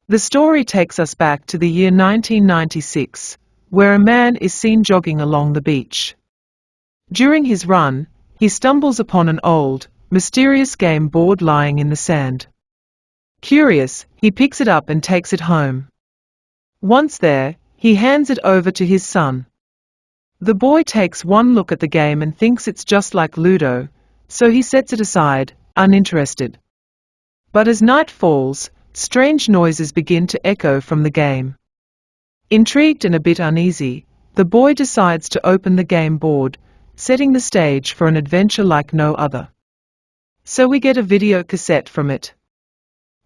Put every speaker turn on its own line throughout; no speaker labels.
The story takes us back to the year 1996, where a man is seen jogging along the beach. During his run, he stumbles upon an old, mysterious game board lying in the sand. Curious, he picks it up and takes it home. Once there, he hands it over to his son. The boy takes one look at the game and thinks it's just like Ludo, so he sets it aside, uninterested. But as night falls, strange noises begin to echo from the game. Intrigued and a bit uneasy, the boy decides to open the game board, setting the stage for an adventure like no other. So we get a video cassette from it.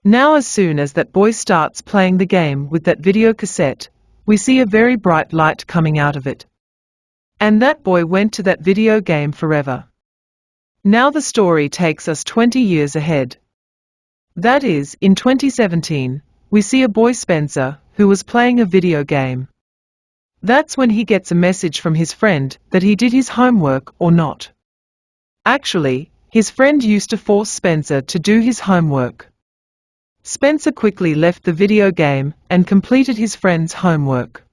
Now as soon as that boy starts playing the game with that video cassette, we see a very bright light coming out of it. And that boy went to that video game forever. Now the story takes us 20 years ahead. That is, in 2017, we see a boy Spencer, who was playing a video game. That's when he gets a message from his friend that he did his homework or not. Actually, his friend used to force Spencer to do his homework. Spencer quickly left the video game and completed his friend's homework.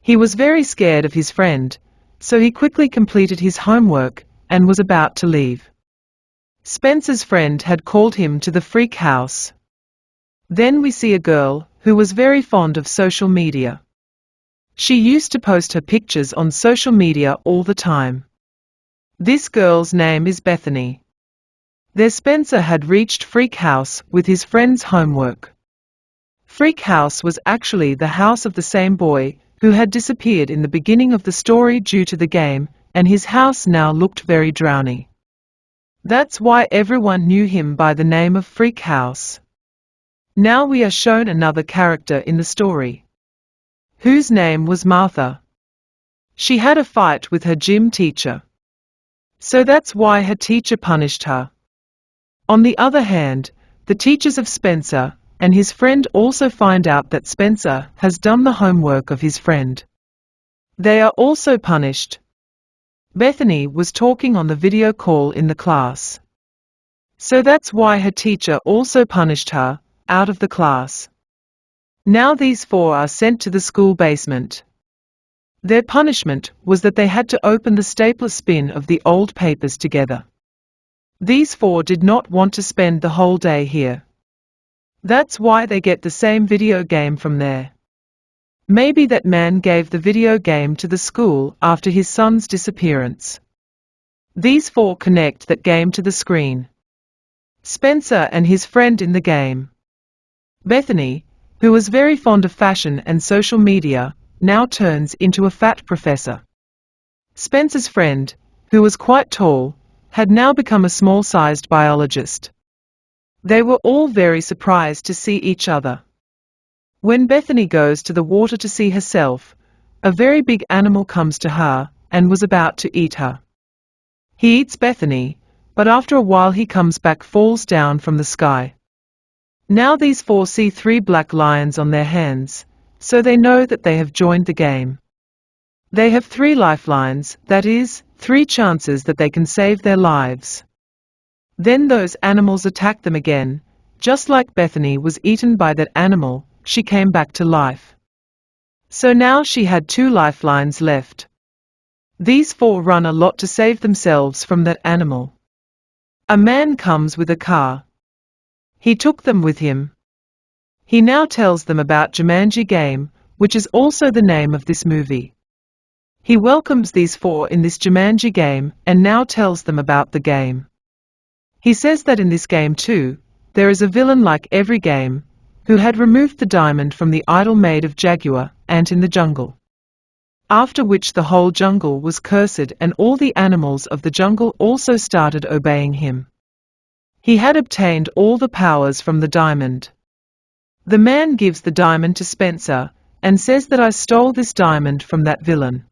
He was very scared of his friend, so he quickly completed his homework and was about to leave. Spencer's friend had called him to the freak house. Then we see a girl who was very fond of social media. She used to post her pictures on social media all the time. This girl's name is Bethany. There Spencer had reached Freak House with his friend's homework. Freak House was actually the house of the same boy who had disappeared in the beginning of the story due to the game, and his house now looked very drowny. That's why everyone knew him by the name of Freak House. Now we are shown another character in the story, whose name was Martha. She had a fight with her gym teacher. So that's why her teacher punished her. On the other hand, the teachers of Spencer and his friend also find out that Spencer has done the homework of his friend. They are also punished. Bethany was talking on the video call in the class. So that's why her teacher also punished her, out of the class. Now these four are sent to the school basement. Their punishment was that they had to open the stapler spin of the old papers together. These four did not want to spend the whole day here. That's why they get the same video game from there. Maybe that man gave the video game to the school after his son's disappearance. These four connect that game to the screen. Spencer and his friend in the game. Bethany, who was very fond of fashion and social media, now turns into a fat professor. Spencer's friend, who was quite tall, had now become a small-sized biologist. They were all very surprised to see each other. When Bethany goes to the water to see herself, a very big animal comes to her and was about to eat her. He eats Bethany, but after a while he comes back, falls down from the sky. Now these four see 3 black lions on their hands, so they know that they have joined the game. They have 3 lifelines, that is, 3 chances that they can save their lives. Then those animals attack them again. Just like Bethany was eaten by that animal, she came back to life. So now she had 2 lifelines left. These 4 run a lot to save themselves from that animal. A man comes with a car. He took them with him. He now tells them about Jumanji game, which is also the name of this movie. He welcomes these 4 in this Jumanji game and now tells them about the game. He says that in this game too, there is a villain like every game, who had removed the diamond from the idol made of jaguar, ant in the jungle. After which the whole jungle was cursed and all the animals of the jungle also started obeying him. He had obtained all the powers from the diamond. The man gives the diamond to Spencer and says that I stole this diamond from that villain.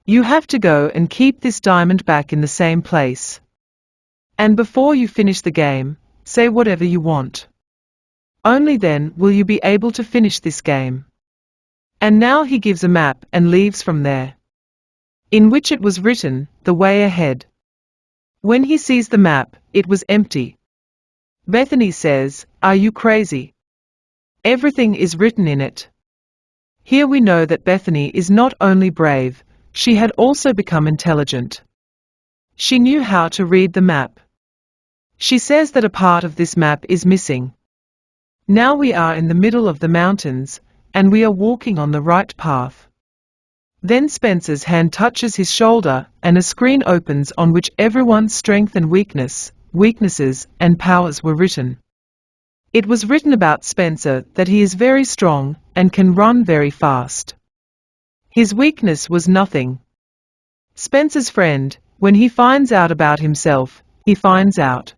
You have to go and keep this diamond back in the same place. And before you finish the game, say whatever you want. Only then will you be able to finish this game. And now he gives a map and leaves from there, in which it was written, the way ahead. When he sees the map, it was empty. Bethany says, "Are you crazy? Everything is written in it. Here we know that Bethany is not only brave, she had also become intelligent. She knew how to read the map. She says that a part of this map is missing. Now we are in the middle of the mountains, and we are walking on the right path. Then Spencer's hand touches his shoulder, and a screen opens on which everyone's strength and weaknesses, and powers were written. It was written about Spencer that he is very strong, and can run very fast. His weakness was nothing. Spencer's friend, when he finds out about himself, he finds out.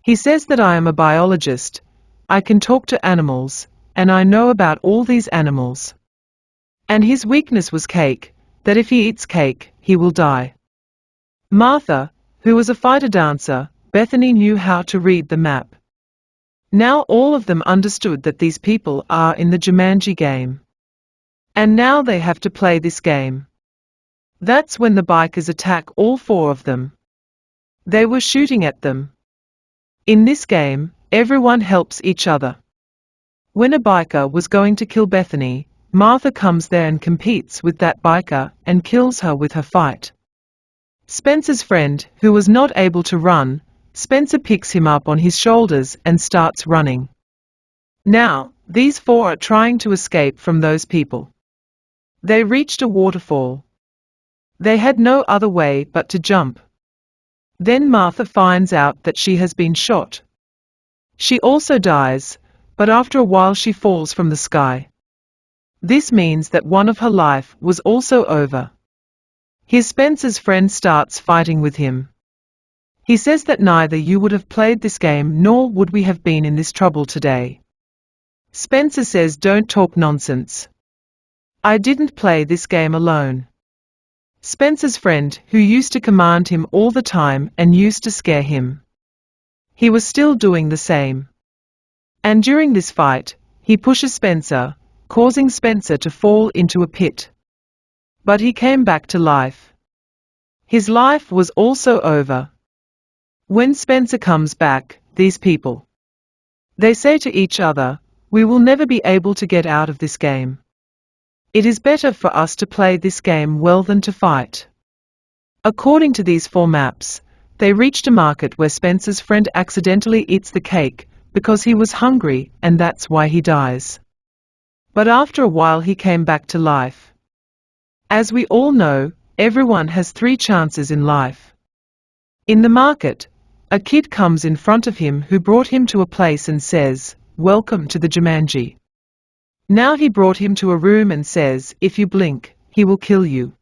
He says that I am a biologist, I can talk to animals, and I know about all these animals. And his weakness was cake, that if he eats cake, he will die. Martha, who was a fighter dancer, Bethany knew how to read the map. Now all of them understood that these people are in the Jumanji game. And now they have to play this game. That's when the bikers attack all four of them. They were shooting at them. In this game, everyone helps each other. When a biker was going to kill Bethany, Martha comes there and competes with that biker and kills her with her fight. Spencer's friend, who was not able to run, Spencer picks him up on his shoulders and starts running. Now, these four are trying to escape from those people. They reached a waterfall. They had no other way but to jump. Then Martha finds out that she has been shot. She also dies, but after a while she falls from the sky. This means that one of her life was also over. Here Spencer's friend starts fighting with him. He says that neither you would have played this game nor would we have been in this trouble today. Spencer says, don't talk nonsense. I didn't play this game alone. Spencer's friend, who used to command him all the time and used to scare him. He was still doing the same. And during this fight, he pushes Spencer, causing Spencer to fall into a pit. But he came back to life. His life was also over. When Spencer comes back, these people, they say to each other, we will never be able to get out of this game. It is better for us to play this game well than to fight. According to these four maps, they reached a market where Spencer's friend accidentally eats the cake because he was hungry, and that's why he dies. But after a while he came back to life. As we all know, everyone has 3 chances in life. In the market, a kid comes in front of him who brought him to a place and says, welcome to the Jumanji. Now he brought him to a room and says, if you blink, he will kill you.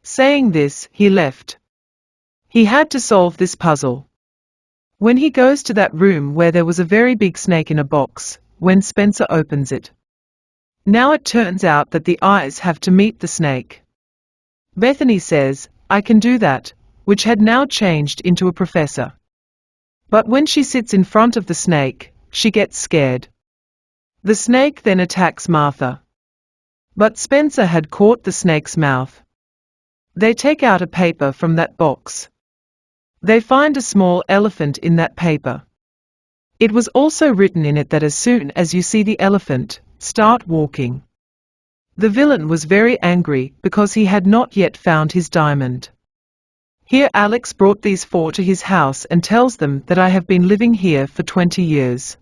Saying this, he left. He had to solve this puzzle. When he goes to that room where there was a very big snake in a box, when Spencer opens it. Now it turns out that the eyes have to meet the snake. Bethany says, I can do that, which had now changed into a professor. But when she sits in front of the snake, she gets scared. The snake then attacks Martha. But Spencer had caught the snake's mouth. They take out a paper from that box. They find a small elephant in that paper. It was also written in it that as soon as you see the elephant, start walking. The villain was very angry because he had not yet found his diamond. Here Alex brought these 4 to his house and tells them that I have been living here for 20 years.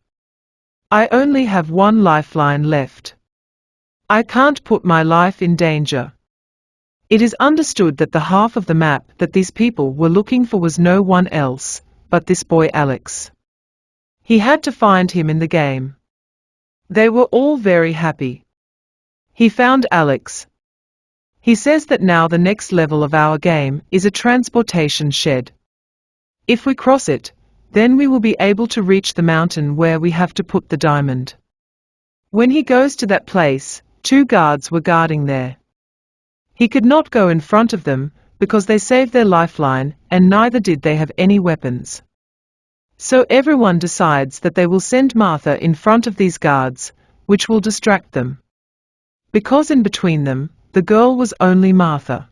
I only have one lifeline left. I can't put my life in danger. It is understood that the half of the map that these people were looking for was no one else, but this boy Alex. He had to find him in the game. They were all very happy. He found Alex. He says that now the next level of our game is a transportation shed. If we cross it, then we will be able to reach the mountain where we have to put the diamond. When he goes to that place, 2 guards were guarding there. He could not go in front of them, because they saved their lifeline, and neither did they have any weapons. So everyone decides that they will send Martha in front of these guards, which will distract them. Because in between them, the girl was only Martha.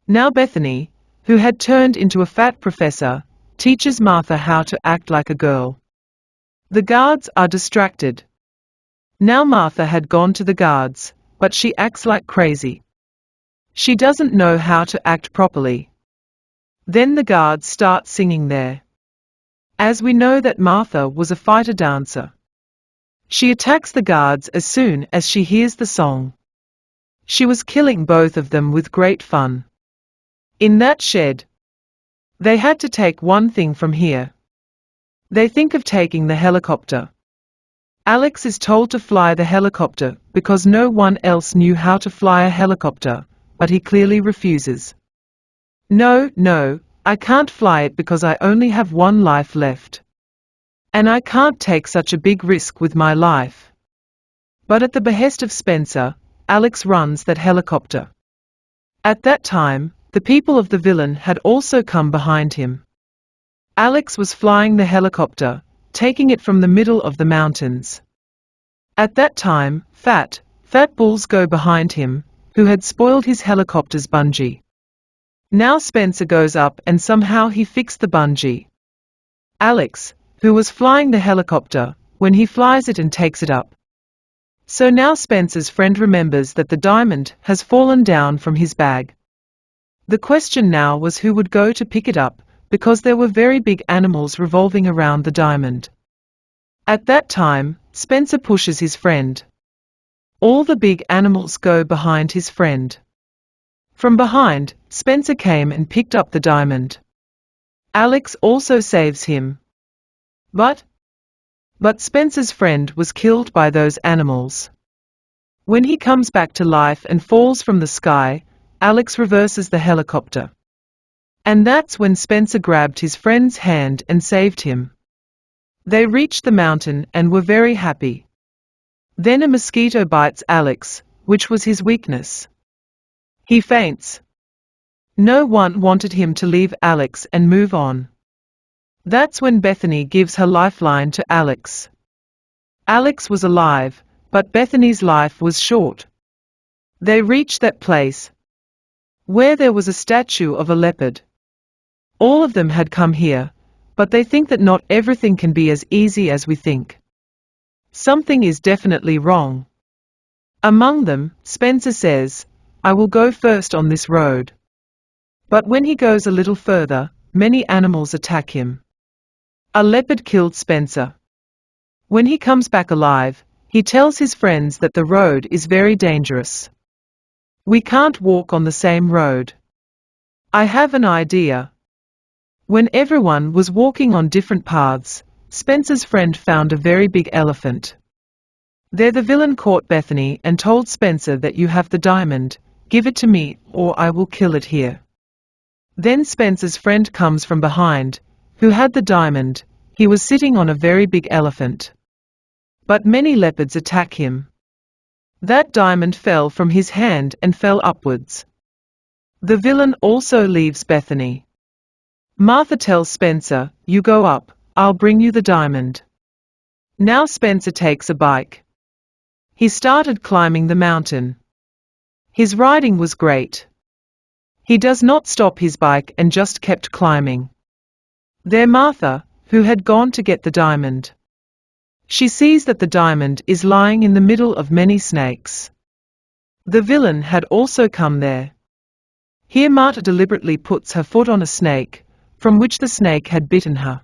Now Bethany, who had turned into a fat professor, teaches Martha how to act like a girl. The guards are distracted. Now Martha had gone to the guards, but she acts like crazy. She doesn't know how to act properly. Then the guards start singing there. As we know that Martha was a fighter dancer. She attacks the guards as soon as she hears the song. She was killing both of them with great fun. In that shed. They had to take one thing from here. They think of taking the helicopter. Alex is told to fly the helicopter because no one else knew how to fly a helicopter, but he clearly refuses. No, I can't fly it because I only have one life left. And I can't take such a big risk with my life. But at the behest of Spencer, Alex runs that helicopter. At that time, the people of the villain had also come behind him. Alex was flying the helicopter, taking it from the middle of the mountains. At that time, fat bulls go behind him, who had spoiled his helicopter's bungee. Now Spencer goes up and somehow he fixed the bungee. Alex, who was flying the helicopter, when he flies it and takes it up. So now Spencer's friend remembers that the diamond has fallen down from his bag. The question now was who would go to pick it up, because there were very big animals revolving around the diamond. At that time, Spencer pushes his friend. All the big animals go behind his friend. From behind, Spencer came and picked up the diamond. Alex also saves him. But Spencer's friend was killed by those animals. When he comes back to life and falls from the sky, Alex reverses the helicopter. And that's when Spencer grabbed his friend's hand and saved him. They reached the mountain and were very happy. Then a mosquito bites Alex, which was his weakness. He faints. No one wanted him to leave Alex and move on. That's when Bethany gives her lifeline to Alex. Alex was alive, but Bethany's life was short. They reached that place where there was a statue of a leopard. All of them had come here, but they think that not everything can be as easy as we think. Something is definitely wrong. Among them, Spencer says, "I will go first on this road." But when he goes a little further, many animals attack him. A leopard killed Spencer. When he comes back alive, he tells his friends that the road is very dangerous. We can't walk on the same road. I have an idea. When everyone was walking on different paths, Spencer's friend found a very big elephant. There the villain caught Bethany and told Spencer that you have the diamond, give it to me or I will kill it here. Then Spencer's friend comes from behind, who had the diamond. He was sitting on a very big elephant. But many leopards attack him. That diamond fell from his hand and fell upwards. The villain also leaves Bethany. Martha tells Spencer, "You go up, I'll bring you the diamond." Now Spencer takes a bike. He started climbing the mountain. His riding was great. He does not stop his bike and just kept climbing. There Martha, who had gone to get the diamond. She sees that the diamond is lying in the middle of many snakes. The villain had also come there. Here Martha deliberately puts her foot on a snake, from which the snake had bitten her.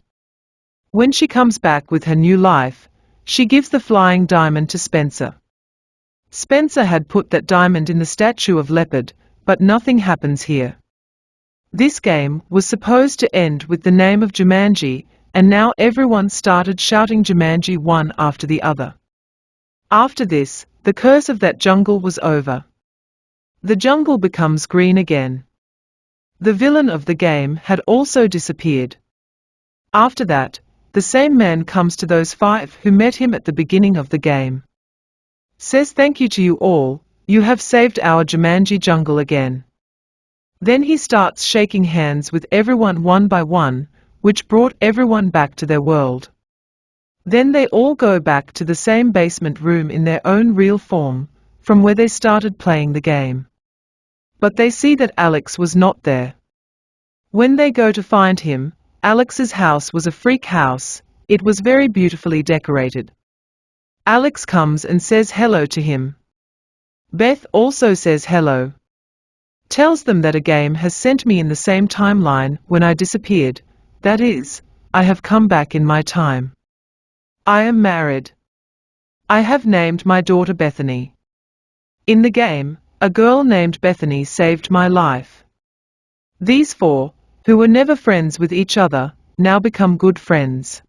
When she comes back with her new life, she gives the flying diamond to Spencer. Spencer had put that diamond in the statue of leopard, but nothing happens here. This game was supposed to end with the name of Jumanji, and now everyone started shouting Jumanji one after the other. After this, the curse of that jungle was over. The jungle becomes green again. The villain of the game had also disappeared. After that, the same man comes to those 5 who met him at the beginning of the game. Says thank you to you all, you have saved our Jumanji jungle again. Then he starts shaking hands with everyone one by one, which brought everyone back to their world. Then they all go back to the same basement room in their own real form, from where they started playing the game. But they see that Alex was not there. When they go to find him, Alex's house was a freak house. It was very beautifully decorated. Alex comes and says hello to him. Beth also says hello. Tells them that a game has sent me in the same timeline when I disappeared. That is, I have come back in my time. I am married. I have named my daughter Bethany. In the game, a girl named Bethany saved my life. These four, who were never friends with each other, now become good friends.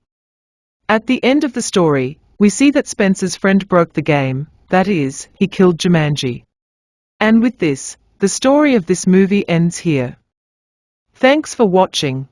At the end of the story, we see that Spencer's friend broke the game, that is, he killed Jumanji. And with this, the story of this movie ends here. Thanks for watching.